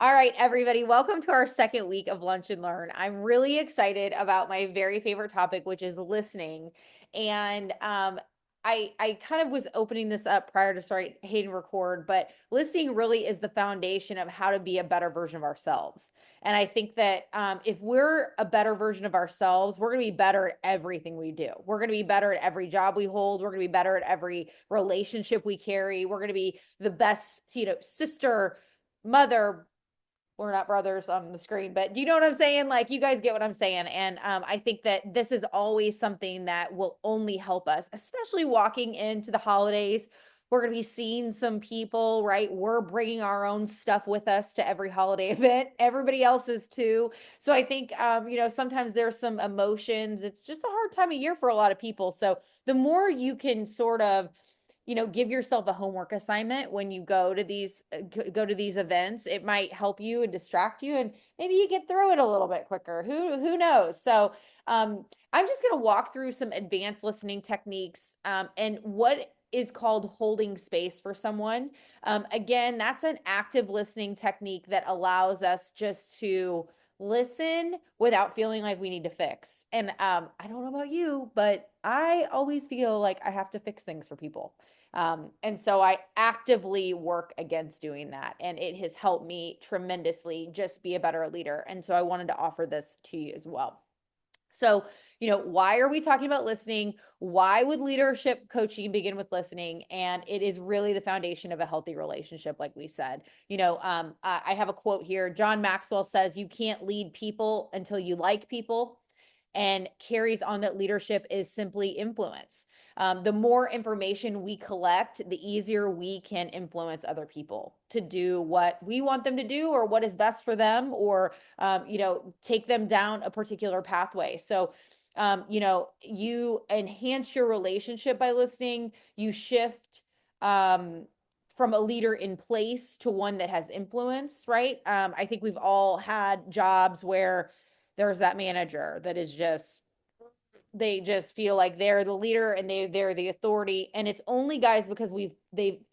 All right, everybody, welcome to our second week of Lunch and Learn. I'm really excited about my very favorite topic, which is listening. And I kind of was opening this up prior to start hitting record, but listening really is the foundation of how to be a better version of ourselves. And I think that if we're a better version of ourselves, we're going to be better at everything we do. We're going to be better at every job we hold. We're going to be better at every relationship we carry. We're going to be the best, sister, mother. We're not brothers on the screen, but do you know what I'm saying? Like, you guys get what I'm saying. And I think that this is always something that will only help us, especially walking into the holidays. We're going to be seeing some people, right? We're bringing our own stuff with us to every holiday event. Everybody else is too. So I think, sometimes there's some emotions. It's just a hard time of year for a lot of people. So the more you can sort of give yourself a homework assignment when you go to these events. It might help you and distract you, and maybe you get through it a little bit quicker. Who knows? So I'm just going to walk through some advanced listening techniques, and what is called holding space for someone. Again, that's an active listening technique that allows us just to listen without feeling like we need to fix. And I don't know about you, but I always feel like I have to fix things for people. And so I actively work against doing that. And it has helped me tremendously just be a better leader. And so I wanted to offer this to you as well. So, why are we talking about listening? Why would leadership coaching begin with listening? And it is really the foundation of a healthy relationship, like we said. I have a quote here. John Maxwell says, "You can't lead people until you like people," and carries on that leadership is simply influence. The more information we collect, the easier we can influence other people to do what we want them to do or what is best for them, or take them down a particular pathway. So you enhance your relationship by listening. You shift from a leader in place to one that has influence, right? I think we've all had jobs where there's that manager that is just, they just feel like they're the leader and they're the authority, and it's only, guys, because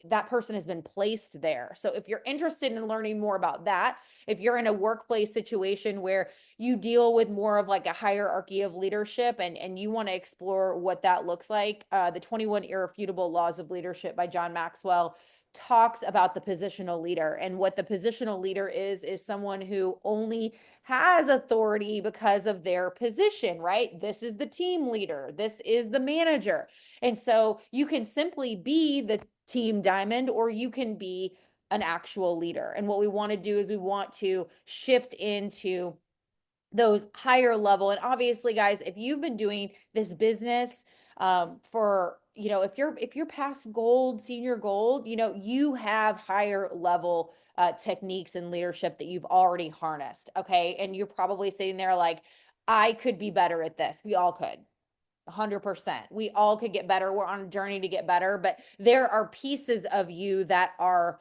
that person has been placed there. So if you're interested in learning more about that, if you're in a workplace situation where you deal with more of like a hierarchy of leadership, and you want to explore what that looks like, the 21 Irrefutable Laws of Leadership by John Maxwell talks about the positional leader. And what the positional leader is someone who only has authority because of their position, right? This is the team leader, this is the manager. And so you can simply be the team diamond, or you can be an actual leader. And what we want to do is we want to shift into those higher level. And obviously, guys, if you've been doing this business for, if you're past gold, senior gold, you have higher level techniques and leadership that you've already harnessed. Okay. And you're probably sitting there like, I could be better at this. We all could. 100%. We all could get better. We're on a journey to get better, but there are pieces of you that are,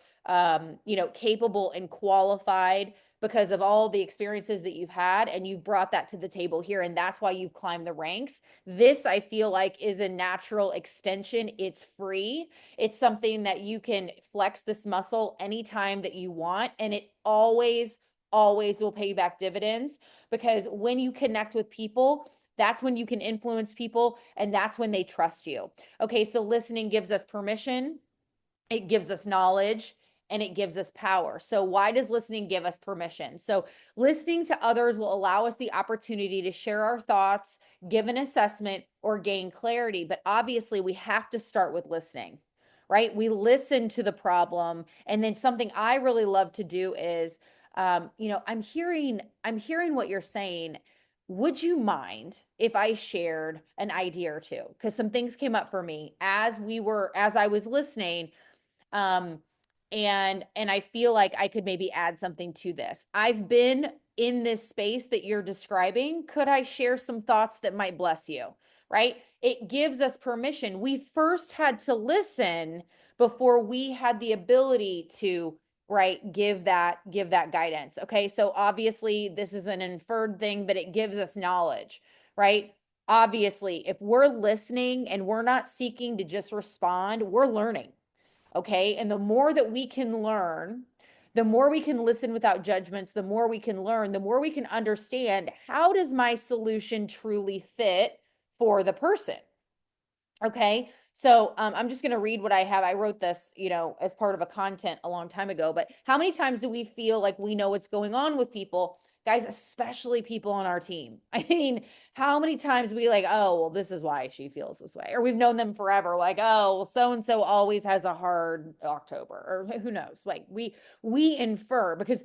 capable and qualified because of all the experiences that you've had, and you've brought that to the table here. And that's why you've climbed the ranks. This, I feel like, is a natural extension. It's free. It's something that you can flex this muscle anytime that you want. And it always will pay you back dividends, because when you connect with people, that's when you can influence people, and that's when they trust you. Okay, so listening gives us permission, it gives us knowledge, and it gives us power. So why does listening give us permission? So listening to others will allow us the opportunity to share our thoughts, give an assessment, or gain clarity. But obviously, we have to start with listening, right? We listen to the problem, and then something I really love to do is, I'm hearing what you're saying. Would you mind if I shared an idea or two? Because some things came up for me as I was listening. Um, and I feel like I could maybe add something to this. I've been in this space that you're describing. Could I share some thoughts that might bless you? Right? It gives us permission. We first had to listen before we had the ability to, right, give that guidance. Okay? So obviously this is an inferred thing, but it gives us knowledge, right? Obviously, if we're listening and we're not seeking to just respond, we're learning. Okay. And the more that we can learn, the more we can listen without judgments, the more we can learn, the more we can understand, how does my solution truly fit for the person? Okay. So I'm just going to read what I have. I wrote this, as part of a content a long time ago, but how many times do we feel like we know what's going on with people, guys, especially people on our team? I mean, how many times we like, oh, well, this is why she feels this way, or we've known them forever. Like, oh, well, so-and-so always has a hard October, or who knows? Like we infer, because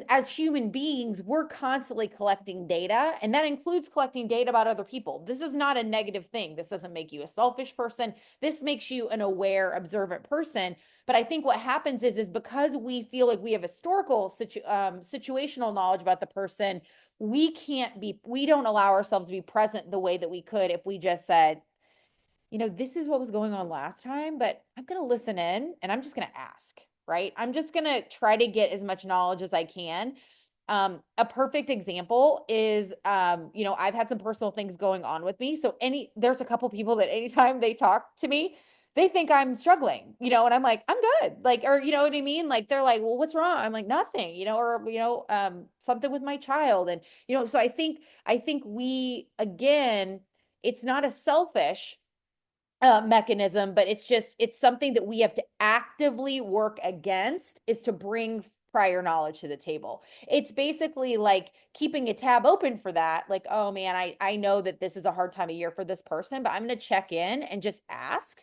as human beings, we're constantly collecting data, and that includes collecting data about other people. This is not a negative thing. This doesn't make you a selfish person. This makes you an aware, observant person. But I think what happens is because we feel like we have historical situational knowledge about the person, we don't allow ourselves to be present the way that we could if we just said, this is what was going on last time, but I'm going to listen in and I'm just going to ask, right? I'm just going to try to get as much knowledge as I can. A perfect example is, I've had some personal things going on with me. So there's a couple people that anytime they talk to me, they think I'm struggling, and I'm like, I'm good. Like, or, you know what I mean? Like, they're like, well, what's wrong? I'm like, nothing, or, something with my child. And, so I think again, it's not a selfish mechanism, but it's something that we have to actively work against, is to bring prior knowledge to the table. It's basically like keeping a tab open for that. Like, oh man, I know that this is a hard time of year for this person, but I'm going to check in and just ask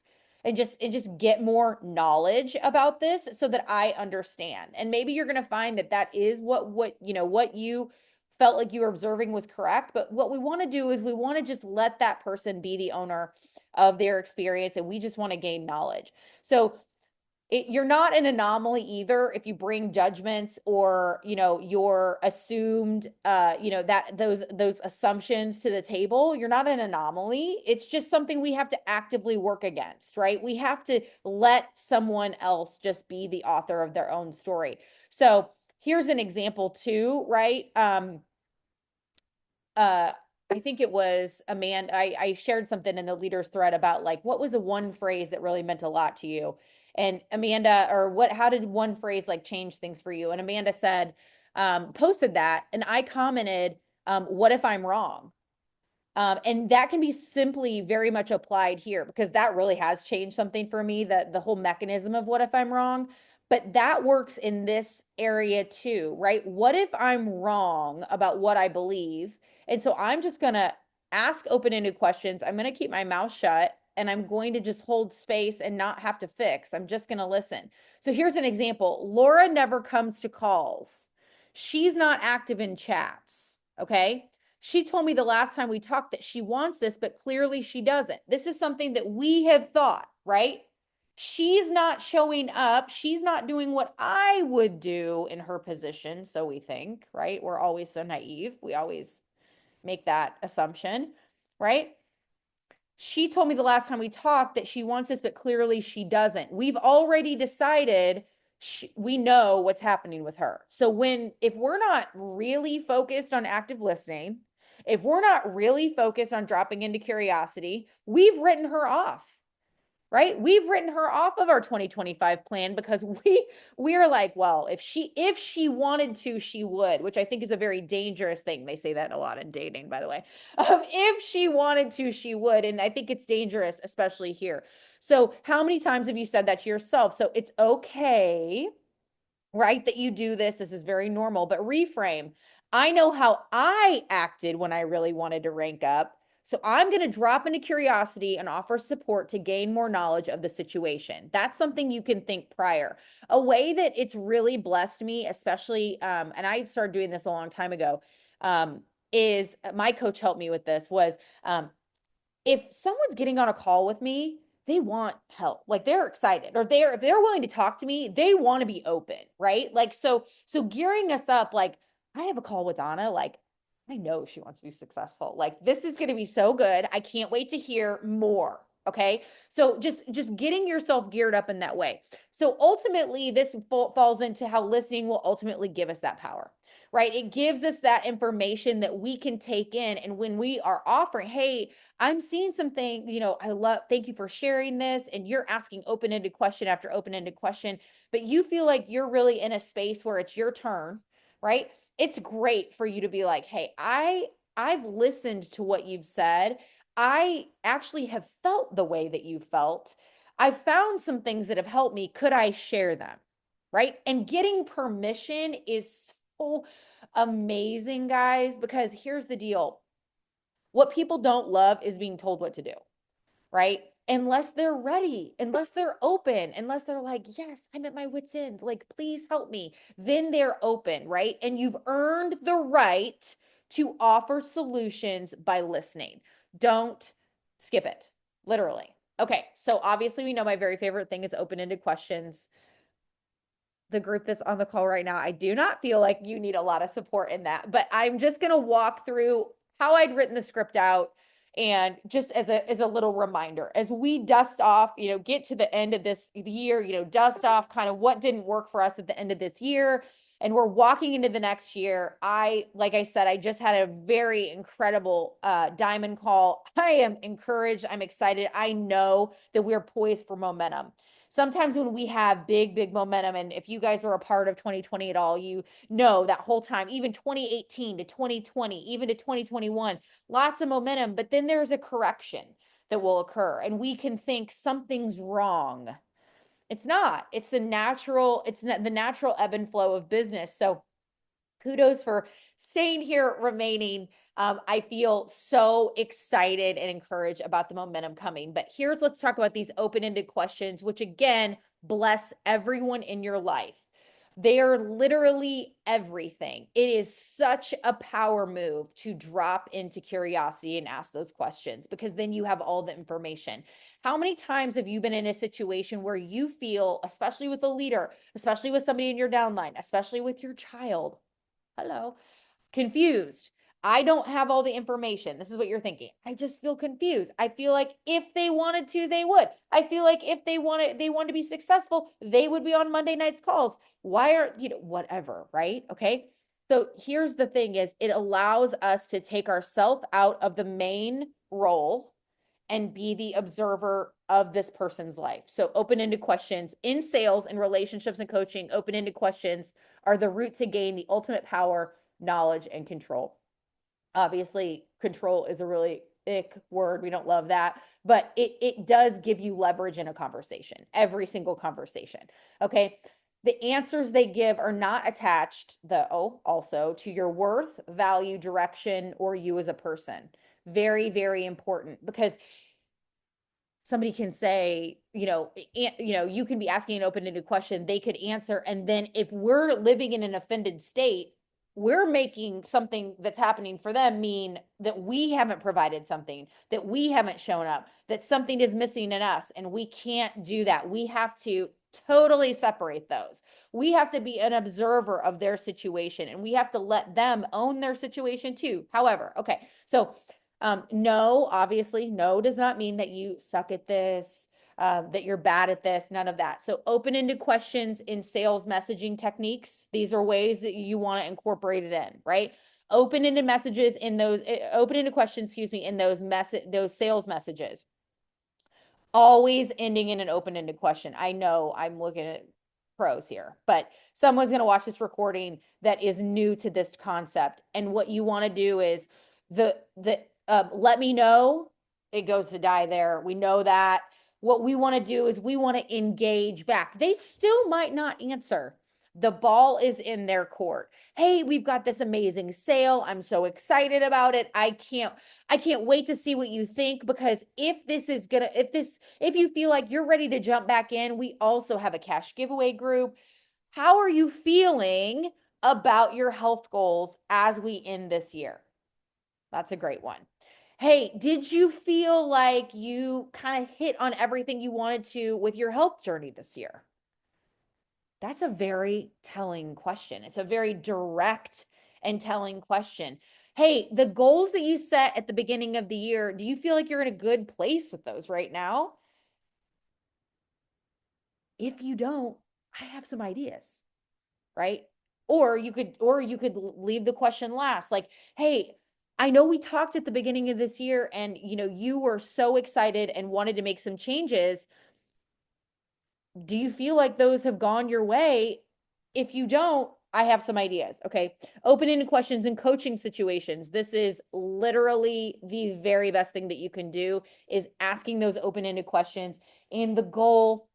and just get more knowledge about this so that I understand. And maybe you're going to find that is what you felt like you were observing was correct. But what we want to do is we want to just let that person be the owner of their experience, and we just want to gain knowledge. So you're not an anomaly either if you bring judgments or your assumed that those assumptions to the table. You're not an anomaly. It's just something we have to actively work against, right? We have to let someone else just be the author of their own story. So here's an example too, right? I think it was Amanda. I shared something in the leaders thread about like, what was a one phrase that really meant a lot to you? And Amanda, how did one phrase like change things for you? And Amanda said, posted that, and I commented, what if I'm wrong? And that can be simply very much applied here, because that really has changed something for me, the whole mechanism of what if I'm wrong. But that works in this area too, right? What if I'm wrong about what I believe? And so I'm just going to ask open-ended questions. I'm going to keep my mouth shut, and I'm going to just hold space and not have to fix. I'm just going to listen. So here's an example. Laura never comes to calls. She's not active in chats. Okay. She told me the last time we talked that she wants this, but clearly she doesn't. This is something that we have thought, right? She's not showing up. She's not doing what I would do in her position. So we think, right? We're always so naive. We always make that assumption, right? She told me the last time we talked that she wants this, but clearly she doesn't. We've already decided we know what's happening with her. So if we're not really focused on active listening, if we're not really focused on dropping into curiosity, we've written her off, right? We've written her off of our 2025 plan because we're like, well, if she wanted to, she would, which I think is a very dangerous thing. They say that a lot in dating, by the way. If she wanted to, she would. And I think it's dangerous, especially here. So how many times have you said that to yourself? So it's okay, right, that you do this. This is very normal, but reframe. I know how I acted when I really wanted to rank up. So I'm going to drop into curiosity and offer support to gain more knowledge of the situation. That's something you can think prior. A way that it's really blessed me, especially, and I started doing this a long time ago, is my coach helped me with this, was if someone's getting on a call with me, they want help. Like they're excited, or if they're willing to talk to me, they want to be open, right? Like so gearing us up, like I have a call with Donna, like I know she wants to be successful. Like this is going to be so good. I can't wait to hear more. Okay. So just getting yourself geared up in that way. So ultimately, this falls into how listening will ultimately give us that power, right? It gives us that information that we can take in. And when we are offering, hey, I'm seeing something, I love, thank you for sharing this. And you're asking open ended question after open ended question, but you feel like you're really in a space where it's your turn, right? It's great for you to be like, hey, I've listened to what you've said. I actually have felt the way that you felt. I've found some things that have helped me. Could I share them? Right. And getting permission is so amazing, guys, because here's the deal. What people don't love is being told what to do, right? Unless they're ready, unless they're open, unless they're like, yes, I'm at my wit's end, like, please help me, then they're open, right? And you've earned the right to offer solutions by listening. Don't skip it, literally. Okay, so obviously, we know my very favorite thing is open ended questions. The group that's on the call right now, I do not feel like you need a lot of support in that, but I'm just going to walk through how I'd written the script out and just as a little reminder as we dust off, get to the end of this year, dust off kind of what didn't work for us at the end of this year, and we're walking into the next year. Like I said, I just had a very incredible diamond call. I am encouraged. I'm excited. I know that we're poised for momentum. Sometimes when we have big momentum, and if you guys were a part of 2020 at all, you know that whole time, even 2018 to 2020, even to 2021, lots of momentum, but then there's a correction that will occur and we can think something's wrong. It's not. The natural ebb and flow of business. So kudos for staying here, remaining. I feel so excited and encouraged about the momentum coming. But let's talk about these open-ended questions, which again, bless everyone in your life. They are literally everything. It is such a power move to drop into curiosity and ask those questions because then you have all the information. How many times have you been in a situation where you feel, especially with a leader, especially with somebody in your downline, especially with your child, hello, confused? I don't have all the information. This is what you're thinking. I just feel confused. I feel like if they wanted to, they would. I feel like if they wanted to be successful, they would be on Monday night's calls. Why are, whatever, right? Okay. So here's the thing is it allows us to take ourselves out of the main role and be the observer of this person's life. So open-ended questions in sales and relationships and coaching, open-ended questions are the route to gain the ultimate power, knowledge, and control. Obviously, control is a really ick word. We don't love that, but it does give you leverage in a conversation, every single conversation. Okay. The answers they give are not attached, though, also to your worth, value, direction, or you as a person. Very, very important because somebody can say, you can be asking an open-ended question, they could answer, and then if we're living in an offended state, we're making something that's happening for them mean that we haven't provided something, that we haven't shown up, that something is missing in us, and we can't do that. We have to totally separate those. We have to be an observer of their situation, and we have to let them own their situation too. However, okay, so no, obviously, no does not mean that you suck at this, that you're bad at this, none of that. So open-ended questions in sales messaging techniques. These are ways that you want to incorporate it in, right? Open-ended messages in those, open-ended questions, excuse me, in those sales messages. Always ending in an open-ended question. I know I'm looking at pros here, but someone's going to watch this recording that is new to this concept. And what you want to do is let me know, it goes to die there. We know that. What we want to do is we want to engage back. They still might not answer. The ball is in their court. Hey, we've got this amazing sale. I'm so excited about it. I can't wait to see what you think, because if you feel like you're ready to jump back in, we also have a cash giveaway group. How are you feeling about your health goals as we end this year? That's a great one. Hey, did you feel like you kind of hit on everything you wanted to with your health journey this year? That's a very telling question. It's a very direct and telling question. Hey, the goals that you set at the beginning of the year, do you feel like you're in a good place with those right now? If you don't, I have some ideas, right? Or you could leave the question last, like, hey, I know we talked at the beginning of this year and you were so excited and wanted to make some changes. Do you feel like those have gone your way? If you don't, I have some ideas. Okay. Open-ended questions in coaching situations. This is literally the very best thing that you can do, is asking those open-ended questions. And the goal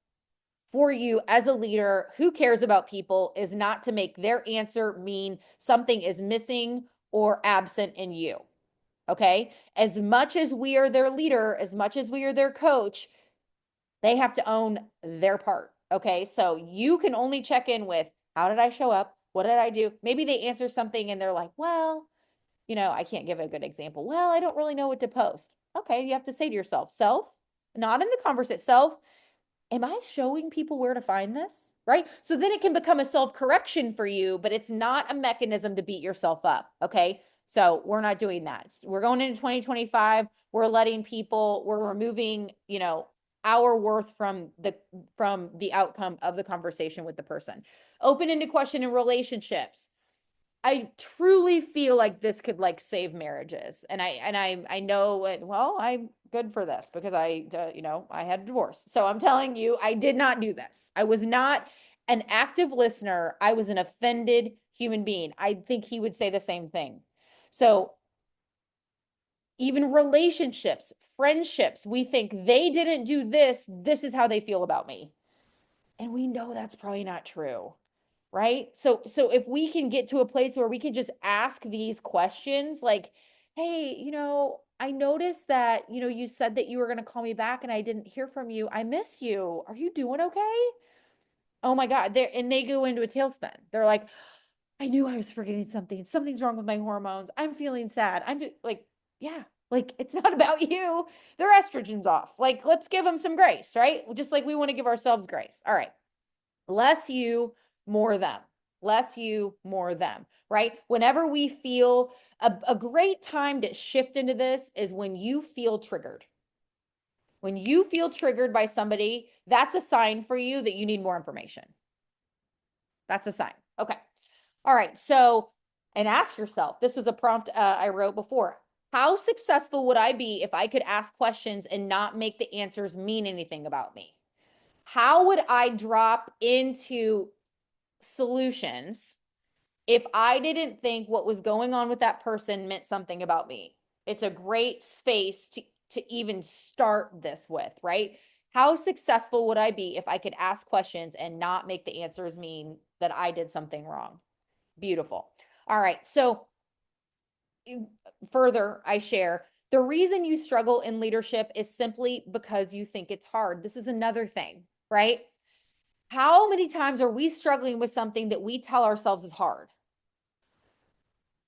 for you as a leader who cares about people is not to make their answer mean something is missing or absent in you. Okay. As much as we are their leader, as much as we are their coach, they have to own their part. Okay. So you can only check in with, how did I show up? What did I do? Maybe they answer something and they're like, well, I can't give a good example. Well, I don't really know what to post. Okay. You have to say to yourself, self, not in the converse itself, am I showing people where to find this? Right. So then it can become a self correction for you, but it's not a mechanism to beat yourself up. Okay. So we're not doing that. We're going into 2025. We're removing, our worth from the outcome of the conversation with the person. Open-ended question in relationships. I truly feel like this could like save marriages. And I know it, well, I'm good for this because I had a divorce. So I'm telling you, I did not do this. I was not an active listener. I was an offended human being. I think he would say the same thing. So even relationships, friendships, we think they didn't do this. This is how they feel about me. And we know that's probably not true, right? So if we can get to a place where we can just ask these questions like, hey, I noticed that, you said that you were going to call me back and I didn't hear from you. I miss you. Are you doing okay? Oh my God. They go into a tailspin. They're like, I knew I was forgetting something. Something's wrong with my hormones. I'm feeling sad. Like, yeah, like it's not about you. Their estrogen's off. Like, let's give them some grace, right? Just like we want to give ourselves grace. All right. Less you, more them. Less you, more them, right? Whenever we feel a great time to shift into this is when you feel triggered. When you feel triggered by somebody, that's a sign for you that you need more information. That's a sign. Okay. All right. So, and ask yourself, this was a prompt I wrote before. How successful would I be if I could ask questions and not make the answers mean anything about me? How would I drop into solutions if I didn't think what was going on with that person meant something about me? It's a great space to even start this with, right? How successful would I be if I could ask questions and not make the answers mean that I did something wrong? Beautiful. All right. So further, I share the reason you struggle in leadership is simply because you think it's hard. This is another thing, right? How many times are we struggling with something that we tell ourselves is hard?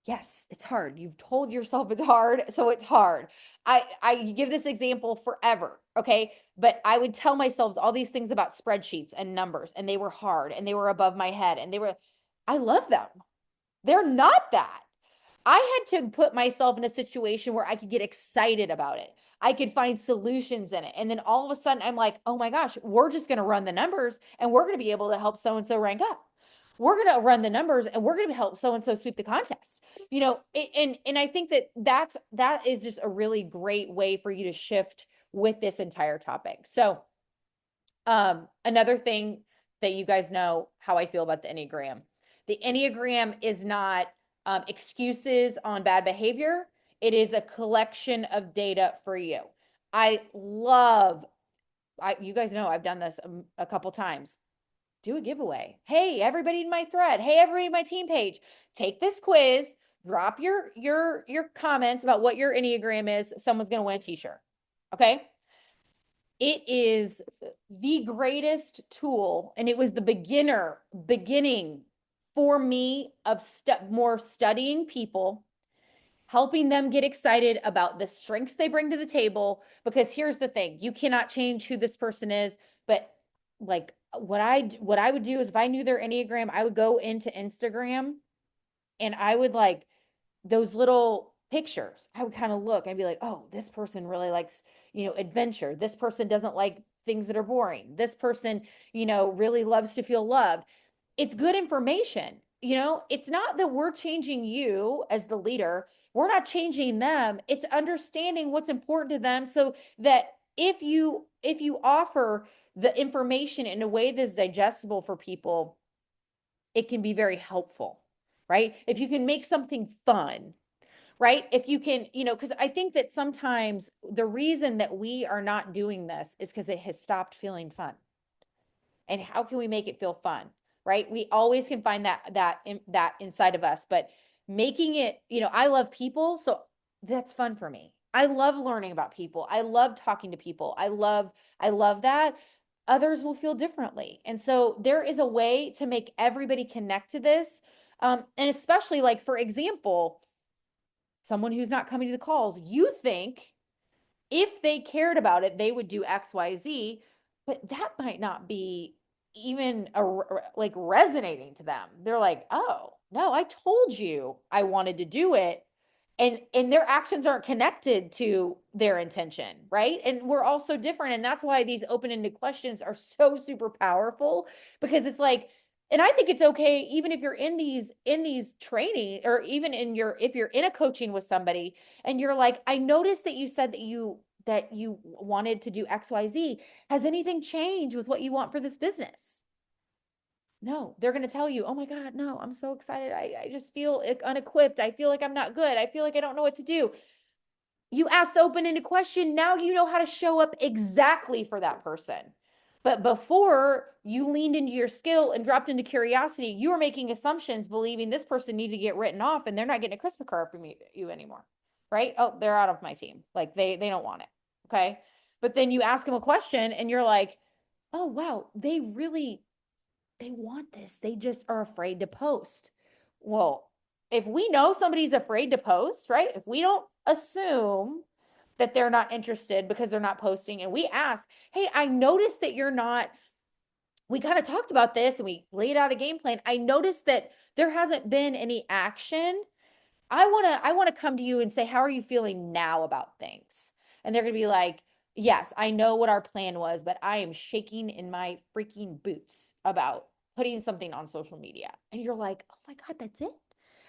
Yes, it's hard. You've told yourself it's hard, so it's hard. I give this example forever, okay? But I would tell myself all these things about spreadsheets and numbers, and they were hard and they were above my head and I love them. They're not that. I had to put myself in a situation where I could get excited about it. I could find solutions in it. And then all of a sudden I'm like, oh my gosh, we're just going to run the numbers and we're going to be able to help so-and-so rank up. We're going to run the numbers and we're going to help so-and-so sweep the contest. And I think that is just a really great way for you to shift with this entire topic. So, another thing that you guys know how I feel about the Enneagram. The Enneagram is not excuses on bad behavior. It is a collection of data for you. You guys know I've done this a couple times. Do a giveaway. Hey, everybody in my thread. Hey, everybody in my team page. Take this quiz. Drop your comments about what your Enneagram is. Someone's going to win a t-shirt. Okay? It is the greatest tool, and it was the beginning for me of more studying people, helping them get excited about the strengths they bring to the table. Because here's the thing, you cannot change who this person is, but like what I would do is, if I knew their Enneagram, I would go into Instagram and I would like those little pictures. I would kind of look and be like, oh, this person really likes, adventure. This person doesn't like things that are boring. This person, really loves to feel loved. It's good information. It's not that we're changing you as the leader. We're not changing them. It's understanding what's important to them so that if you offer the information in a way that's digestible for people, it can be very helpful, right? If you can make something fun, right? If you can, because I think that sometimes the reason that we are not doing this is because it has stopped feeling fun. And how can we make it feel fun, right? We always can find that inside of us, but making it, I love people, so that's fun for me. I love learning about people. I love talking to people. I love that. Others will feel differently. And so there is a way to make everybody connect to this. And especially like, for example, someone who's not coming to the calls, you think if they cared about it, they would do XYZ, but that might not be even like resonating to them. They're like, oh, no, I told you I wanted to do it. And their actions aren't connected to their intention, right? And we're all so different. And that's why these open-ended questions are so super powerful, because it's like, and I think it's okay, even if you're in these training, or even if you're in a coaching with somebody and you're like, I noticed that you said that you wanted to do XYZ. Has anything changed with what you want for this business? No, they're going to tell you, oh my God, no, I'm so excited. I just feel unequipped. I feel like I'm not good. I feel like I don't know what to do. You asked the open-ended question. Now you know how to show up exactly for that person. But before you leaned into your skill and dropped into curiosity, you were making assumptions, believing this person needed to get written off and they're not getting a Christmas card from you anymore. Right? Oh, they're out of my team. Like they don't want it. Okay. But then you ask them a question and you're like, oh wow, they want this. They just are afraid to post. Well, if we know somebody's afraid to post, right? If we don't assume that they're not interested because they're not posting, and we ask, hey, I noticed that you're not, we kind of talked about this and we laid out a game plan. I noticed that there hasn't been any action. I want to come to you and say, how are you feeling now about things? And they're going to be like, yes, I know what our plan was, but I am shaking in my freaking boots about putting something on social media. And you're like, oh my God, that's it?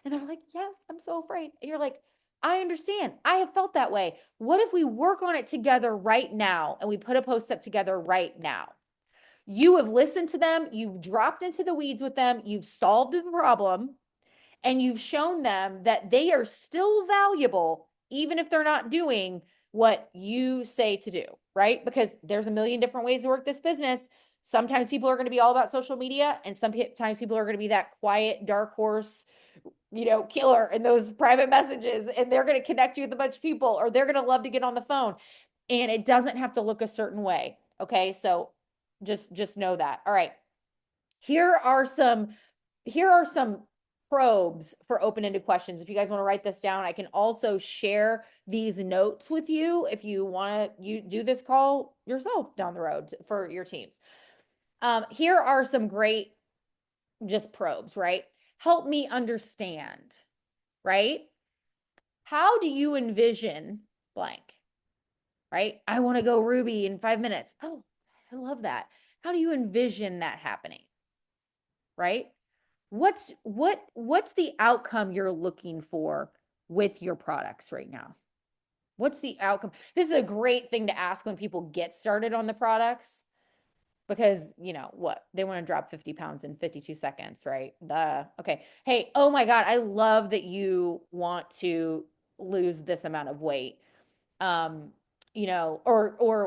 And they're like, yes, I'm so afraid. And you're like, I understand. I have felt that way. What if we work on it together right now and we put a post up together right now? You have listened to them, you've dropped into the weeds with them, you've solved the problem, and you've shown them that they are still valuable, even if they're not doing what you say to do, right? Because there's a million different ways to work this business. Sometimes people are going to be all about social media, and sometimes people are going to be that quiet, dark horse, killer in those private messages, and they're going to connect you with a bunch of people, or they're going to love to get on the phone. And it doesn't have to look a certain way. Okay. So just know that. All right. Here are some probes for open-ended questions. If you guys want to write this down, I can also share these notes with you if you want to you do this call yourself down the road for your teams. Here are some great just probes, right? Help me understand, right? How do you envision blank, right? I want to go Ruby in 5 minutes. Oh, I love that. How do you envision that happening? Right? What's the outcome you're looking for with your products right now? What's the outcome? This is a great thing to ask when people get started on the products, because what they want to drop 50 pounds in 52 seconds, right? Okay. Hey, oh my God, I love that you want to lose this amount of weight. Or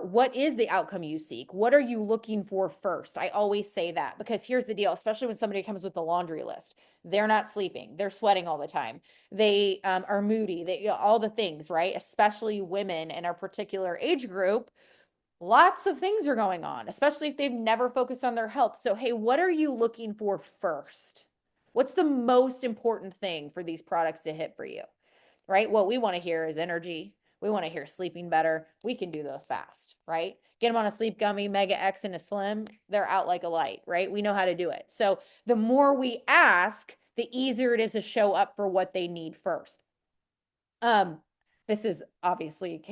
what is the outcome you seek? What are you looking for first? I always say that, because here's the deal, especially when somebody comes with a laundry list. They're not sleeping. They're sweating all the time. They are moody. All the things, right? Especially women in our particular age group. Lots of things are going on, especially if they've never focused on their health. So, hey, what are you looking for first? What's the most important thing for these products to hit for you? Right? What we want to hear is energy. We want to hear sleeping better. We can do those fast, right? Get them on a sleep gummy, Mega X, and a Slim. They're out like a light, right? We know how to do it. So the more we ask, the easier it is to show up for what they need first. Um, this is obviously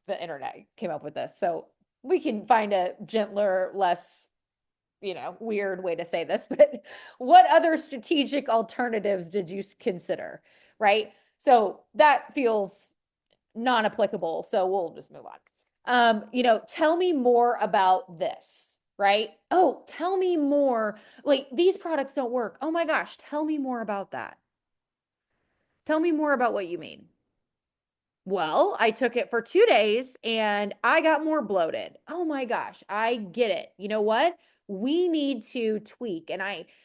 the internet came up with this. So we can find a gentler, less, weird way to say this, but what other strategic alternatives did you consider? Right. So that feels non-applicable. So we'll just move on. Tell me more about this, right? Oh, tell me more. Like these products don't work. Oh my gosh, tell me more about that. Tell me more about what you mean. Well, I took it for 2 days and I got more bloated. Oh my gosh, I get it. You know what? We need to tweak. And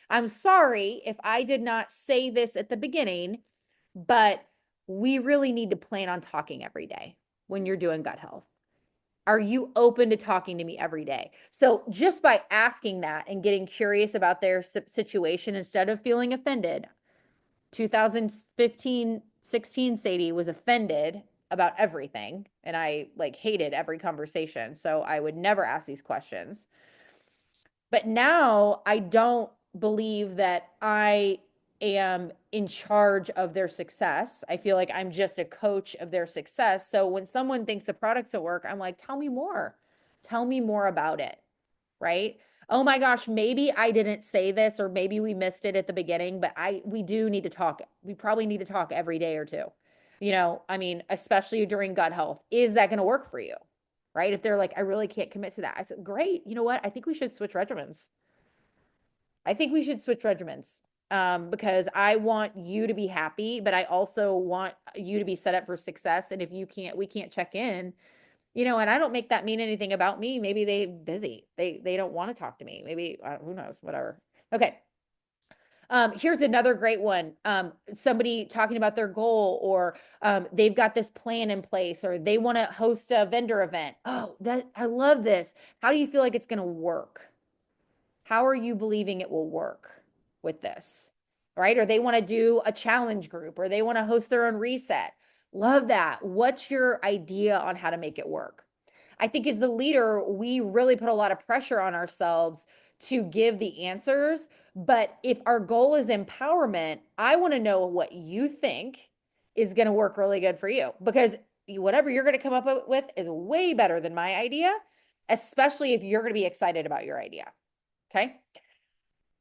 I'm sorry if I did not say this at the beginning, but we really need to plan on talking every day when you're doing gut health. Are you open to talking to me every day? So just by asking that and getting curious about their situation instead of feeling offended, 2015, 16 Sadie was offended about everything and I like hated every conversation. So I would never ask these questions. But now I don't believe that I am in charge of their success. I feel like I'm just a coach of their success. So when someone thinks the products will work, I'm like, tell me more. Tell me more about it. Right? Oh my gosh, maybe I didn't say this or maybe we missed it at the beginning, but we do need to talk. We probably need to talk every day or two. I mean, especially during gut health. Is that going to work for you? Right? If they're like, I really can't commit to that. I said, great. You know what? I think we should switch regimens. I think we should switch regimens because I want you to be happy, but I also want you to be set up for success. And if we can't check in, and I don't make that mean anything about me. Maybe they busy. They don't want to talk to me. Maybe who knows, whatever. Okay. Here's another great one. Somebody talking about their goal or they've got this plan in place or they want to host a vendor event. Oh, I love this. How do you feel like it's going to work? How are you believing it will work with this? Right? Or they want to do a challenge group or they want to host their own reset. Love that. What's your idea on how to make it work? I think as the leader, we really put a lot of pressure on ourselves to give the answers. But if our goal is empowerment, I want to know what you think is going to work really good for you because whatever you're going to come up with is way better than my idea, especially if you're going to be excited about your idea. Okay.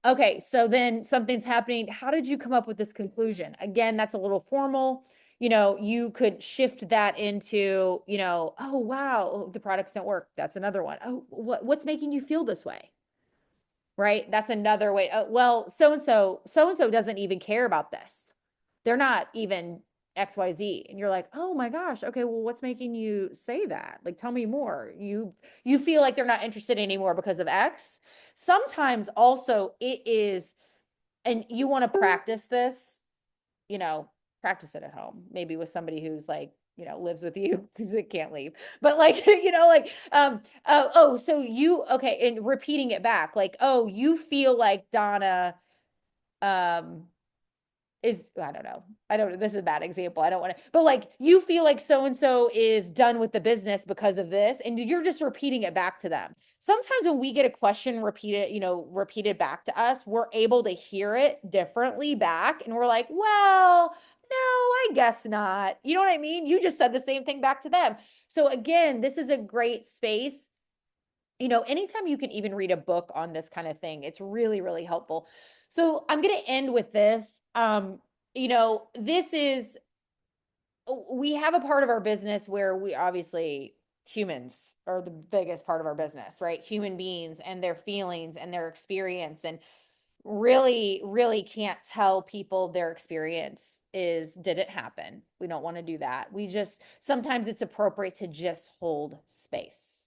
Okay. So then something's happening. How did you come up with this conclusion? Again, that's a little formal. You could shift that into, oh, wow, the products don't work. That's another one. Oh, what's making you feel this way? Right. That's another way. Well, so-and-so doesn't even care about this. They're not even XYZ. And you're like, oh my gosh, okay, well, what's making you say that? Like, tell me more. You feel like they're not interested anymore because of X. Sometimes also it is, and you want to practice this, practice it at home, maybe with somebody who's like, lives with you because it can't leave. But like, so okay, and repeating it back, like, oh, you feel like Donna, um, I don't know. This is a bad example. I don't want to, but like you feel like so and so is done with the business because of this, and you're just repeating it back to them. Sometimes when we get a question repeated back to us, we're able to hear it differently back, and we're like, well, no, I guess not. You know what I mean? You just said the same thing back to them. So again, this is a great space. Anytime you can even read a book on this kind of thing, it's really, really helpful. So I'm going to end with this. This is, we have a part of our business where we obviously humans are the biggest part of our business, right? Human beings and their feelings and their experience, and really, really can't tell people their experience did it happen. We don't want to do that. Sometimes it's appropriate to just hold space.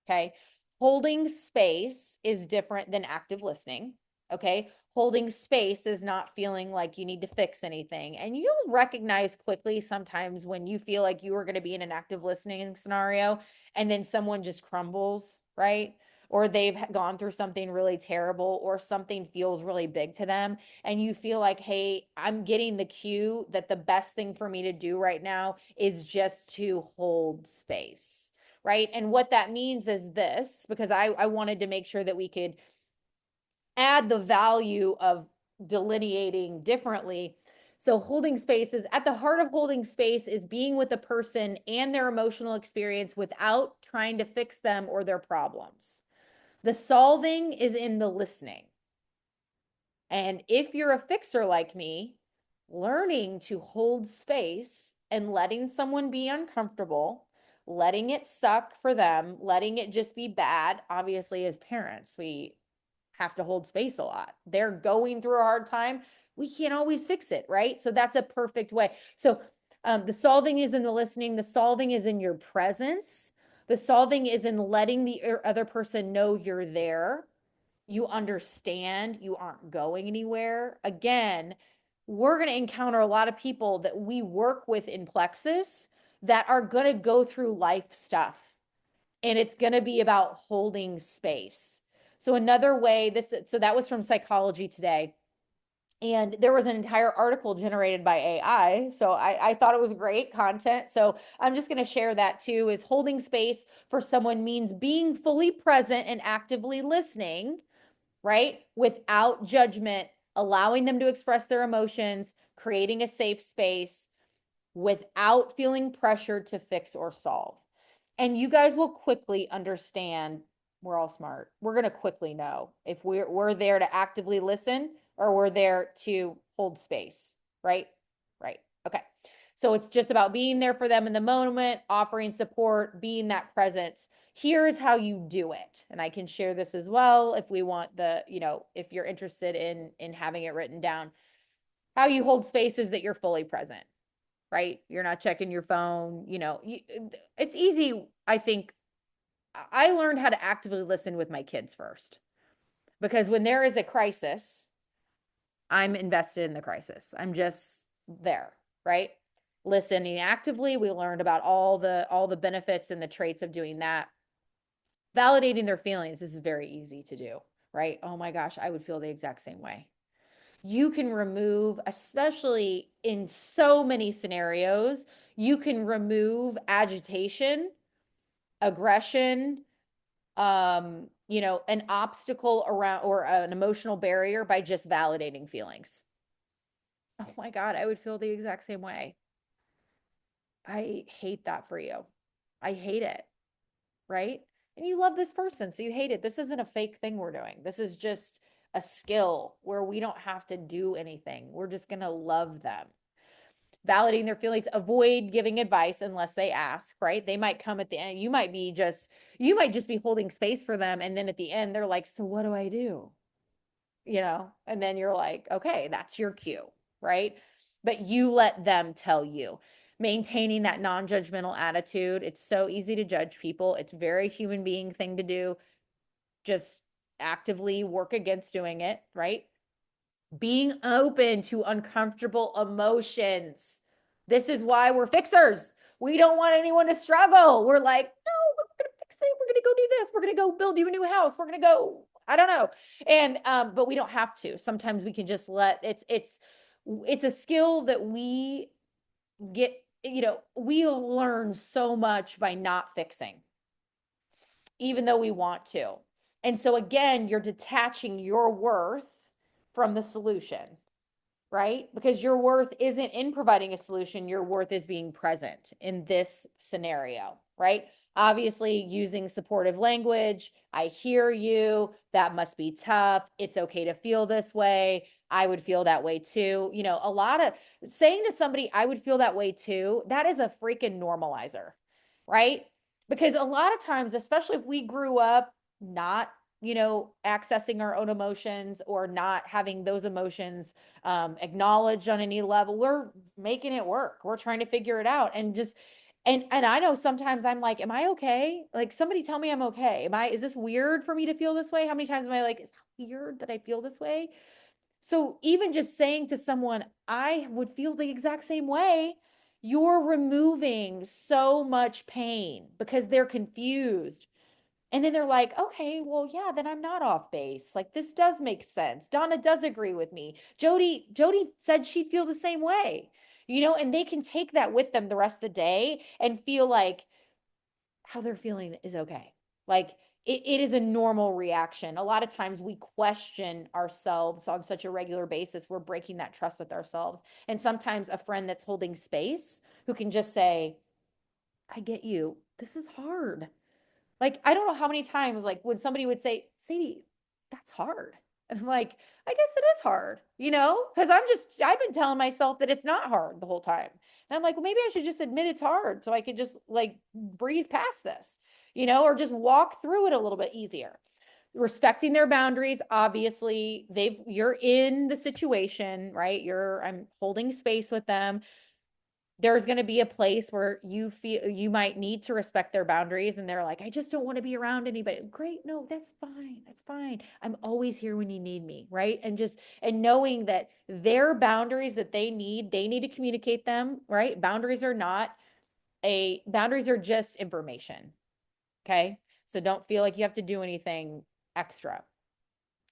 Okay. Holding space is different than active listening. Okay. Holding space is not feeling like you need to fix anything. And you'll recognize quickly sometimes when you feel like you are going to be in an active listening scenario and then someone just crumbles, right? Or they've gone through something really terrible or something feels really big to them. And you feel like, hey, I'm getting the cue that the best thing for me to do right now is just to hold space. Right. And what that means is this, because I wanted to make sure that we could add the value of delineating differently. So holding space is at the heart of holding space is being with the person and their emotional experience without trying to fix them or their problems. The solving is in the listening. And if you're a fixer like me, learning to hold space and letting someone be uncomfortable, letting it suck for them, letting it just be bad. Obviously, as parents, we have to hold space a lot. They're going through a hard time. We can't always fix it, right? So that's a perfect way. So the solving is in the listening, the solving is in your presence, the solving is in letting the other person know you're there. You understand, you aren't going anywhere. Again, we're going to encounter a lot of people that we work with in Plexus that are going to go through life stuff. And it's going to be about holding space. So another way so that was from Psychology Today. And there was an entire article generated by AI. So I thought it was great content. So I'm just going to share that too, is holding space for someone means being fully present and actively listening, right? Without judgment, allowing them to express their emotions, creating a safe space without feeling pressured to fix or solve. And you guys will quickly understand, we're all smart. We're going to quickly know if we're there to actively listen or we're there to hold space, right? Right. Okay. So it's just about being there for them in the moment, offering support, being that presence. Here's how you do it. And I can share this as well if we want if you're interested in having it written down. How you hold space is that you're fully present, right? You're not checking your phone, it's easy. I think I learned how to actively listen with my kids first, because when there is a crisis, I'm invested in the crisis. I'm just there, right? Listening actively. We learned about all the benefits and the traits of doing that. Validating their feelings. This is very easy to do, right? Oh my gosh, I would feel the exact same way. You can remove, especially in so many scenarios, you can remove agitation, aggression, an obstacle around or an emotional barrier by just validating feelings. Oh my God, I would feel the exact same way. I hate that for you. I hate it, right? And you love this person, so you hate it. This isn't a fake thing we're doing. This is just a skill where we don't have to do anything. We're just going to love them. Validating their feelings, avoid giving advice unless they ask, right? They might come at the end. You might just be holding space for them. And then at the end, they're like, so what do I do? And then you're like, okay, that's your cue, right? But you let them tell you. Maintaining that non-judgmental attitude. It's so easy to judge people. It's a very human being thing to do. Just actively work against doing it, right? Being open to uncomfortable emotions. This is why we're fixers. We don't want anyone to struggle. We're like, no, we're going to fix it. We're going to go do this. We're going to go build you a new house. We're going to go, I don't know. And, but we don't have to. Sometimes we can just it's a skill that we get, we learn so much by not fixing, even though we want to. And so again, you're detaching your worth from the solution, right? Because your worth isn't in providing a solution. Your worth is being present in this scenario, right? Obviously, using supportive language. I hear you. That must be tough. It's okay to feel this way. I would feel that way too. A lot of saying to somebody, I would feel that way too, that is a freaking normalizer, right? Because a lot of times, especially if we grew up not accessing our own emotions or not having those emotions acknowledged on any level, we're making it work. We're trying to figure it out. And I know sometimes I'm like, am I okay? Like, somebody tell me I'm okay. Is this weird for me to feel this way? How many times am I like, is that weird that I feel this way? So even just saying to someone, I would feel the exact same way, you're removing so much pain because they're confused. And then they're like, okay, well, yeah, then I'm not off base. Like, this does make sense. Donna does agree with me. Jody said she'd feel the same way, and they can take that with them the rest of the day and feel like how they're feeling is okay. Like, it is a normal reaction. A lot of times we question ourselves on such a regular basis. We're breaking that trust with ourselves. And sometimes a friend that's holding space who can just say, I get you. This is hard. Like, I don't know how many times, like, when somebody would say, Sadie, that's hard. And I'm like, I guess it is hard, because I've been telling myself that it's not hard the whole time. And I'm like, well, maybe I should just admit it's hard so I could just like breeze past this, or just walk through it a little bit easier. Respecting their boundaries, obviously, you're in the situation, right? I'm holding space with them. There's going to be a place where you feel you might need to respect their boundaries and they're like, I just don't want to be around anybody. Great. No, that's fine. That's fine. I'm always here when you need me. Right. And knowing that their boundaries that they need to communicate them. Right. Boundaries are just information. Okay. So don't feel like you have to do anything extra.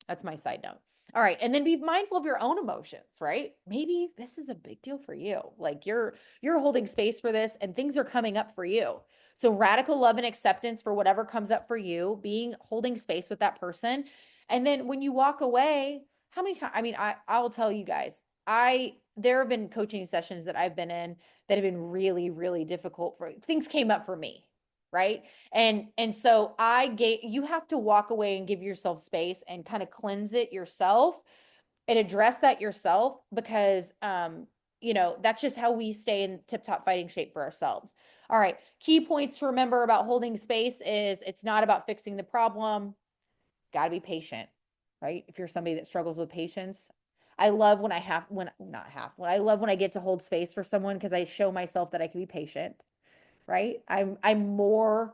That's my side note. All right. And then be mindful of your own emotions, right? Maybe this is a big deal for you. Like you're holding space for this and things are coming up for you. So radical love and acceptance for whatever comes up for you, holding space with that person. And then when you walk away, how many times, I mean, I'll tell you guys, there have been coaching sessions that I've been in that have been really, really difficult things came up for me, right? And so you have to walk away and give yourself space and kind of cleanse it yourself and address that yourself because that's just how we stay in tip-top fighting shape for ourselves. All right, key points to remember about holding space is it's not about fixing the problem. Got to be patient, right? If you're somebody that struggles with patience, I love when I love when I get to hold space for someone because I show myself that I can be patient, right? I'm more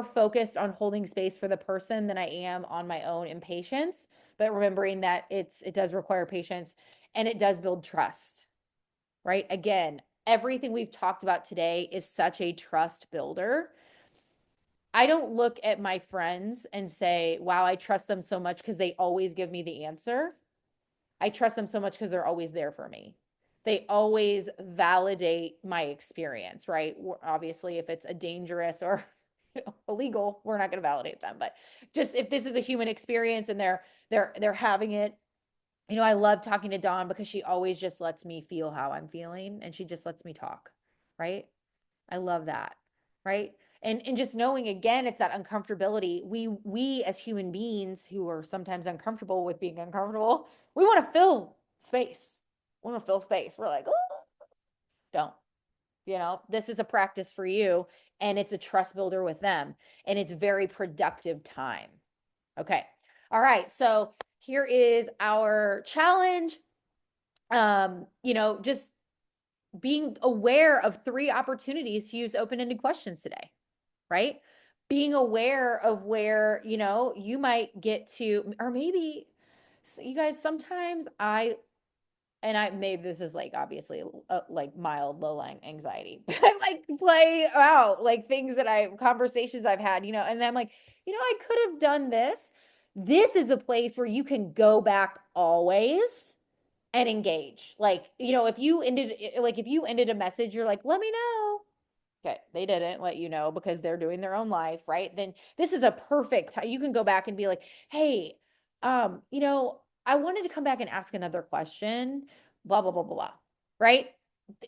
focused on holding space for the person than I am on my own impatience, but remembering that it does require patience and it does build trust, right? Again, everything we've talked about today is such a trust builder. I don't look at my friends and say, wow, I trust them so much because they always give me the answer. I trust them so much because they're always there for me. They always validate my experience, right? Obviously, if it's a dangerous or illegal, we're not going to validate them. But just if this is a human experience and they're having it, I love talking to Dawn because she always just lets me feel how I'm feeling and she just lets me talk, right? I love that, right? And just knowing again, it's that uncomfortability. We as human beings who are sometimes uncomfortable with being uncomfortable, we want to fill space. We want to fill space. We're like, oh, don't. This is a practice for you and it's a trust builder with them and it's very productive time. Okay. All right. So here is our challenge. Just being aware of 3 opportunities to use open-ended questions today, right? Being aware of where, you might get to, or maybe you guys, sometimes I made this is like obviously like mild low-lying anxiety. I like play out like conversations I've had, and I'm like, I could have done this. This is a place where you can go back always and engage. Like, if you ended a message, you're like, let me know. Okay, they didn't let you know because they're doing their own life, right? Then this is a perfect time. You can go back and be like, hey, I wanted to come back and ask another question, blah, blah, blah, blah, blah, right?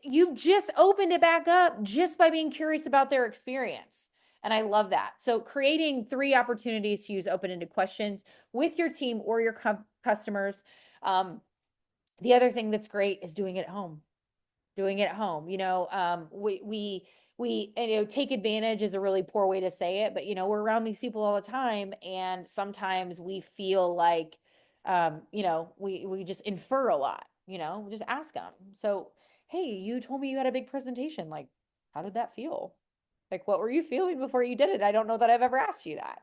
You've just opened it back up just by being curious about their experience. And I love that. So creating 3 opportunities to use open-ended questions with your team or your customers. The other thing that's great is doing it at home. Doing it at home. We take advantage is a really poor way to say it, but we're around these people all the time and sometimes we feel like we just infer a lot, we just ask them. So, hey, you told me you had a big presentation. Like, how did that feel? Like, what were you feeling before you did it? I don't know that I've ever asked you that.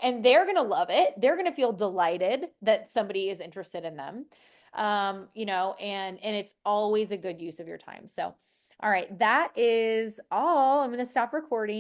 And they're going to love it. They're going to feel delighted that somebody is interested in them. And it's always a good use of your time. So, all right, that is all. I'm going to stop recording.